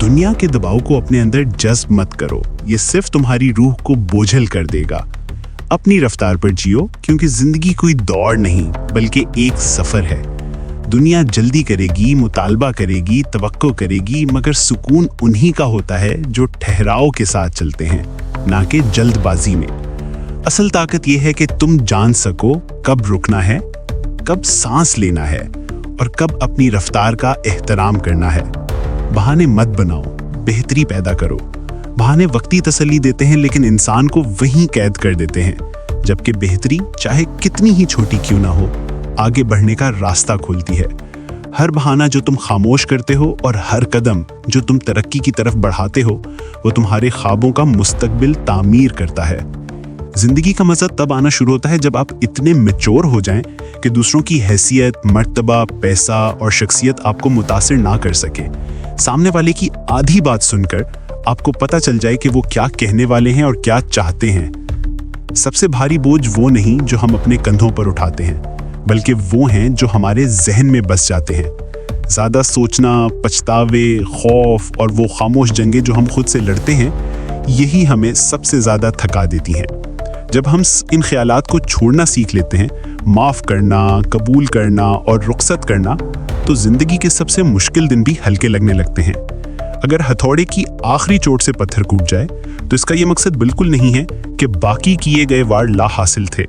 दुनिया के दबाव को अपने अंदर जज्ब मत करो, ये सिर्फ तुम्हारी रूह को बोझल कर देगा। अपनी रफ्तार पर जियो, क्योंकि जिंदगी कोई दौड़ नहीं बल्कि एक सफर है। दुनिया जल्दी करेगी, मुतालबा करेगी, तवक्को करेगी, मगर सुकून उन्हीं का होता है जो ठहराव के साथ चलते हैं, ना कि जल्दबाजी में। असल ताकत यह है कि तुम जान सको कब रुकना है, कब सांस लेना है और कब अपनी रफ्तार का एहतराम करना है। बहाने मत बनाओ, बेहतरी पैदा करो। बहाने वक्ती तसल्ली देते हैं लेकिन इंसान को वहीं कैद कर देते हैं, जबकि बेहतरी चाहे कितनी ही छोटी क्यों ना हो, आगे बढ़ने का रास्ता खोलती है। हर बहाना जो तुम खामोश करते हो और हर कदम जो तुम तरक्की की तरफ बढ़ाते हो, वो तुम्हारे ख्वाबों का मुस्तकबिल तामीर करता है। जिंदगी का मजा तब आना शुरू होता है जब आप इतने मैच्योर हो जाएं कि दूसरों की हैसियत, मर्तबा, पैसा और शख्सियत आपको मुतासिर ना कर सके। सामने वाले की आधी बात सुनकर आपको पता चल जाए कि वो क्या कहने वाले हैं और क्या चाहते हैं। सबसे भारी बोझ वो नहीं जो हम अपने कंधों पर उठाते हैं, बल्कि वो हैं जो हमारे जहन में बस जाते हैं। ज्यादा सोचना, पछतावे, खौफ और वो खामोश जंगें जो हम खुद से लड़ते हैं, यही हमें सबसे ज्यादा थका देती हैं। जब हम इन ख्यालात को छोड़ना सीख लेते हैं, माफ करना, कबूल करना और रुखसत करना, तो जिंदगी के सबसे मुश्किल दिन भी हल्के लगने लगते हैं। अगर हथौड़े की आखिरी चोट से पत्थर टूट जाए, तो इसका ये मकसद बिल्कुल नहीं है कि बाकी किए गए वार ला हासिल थे।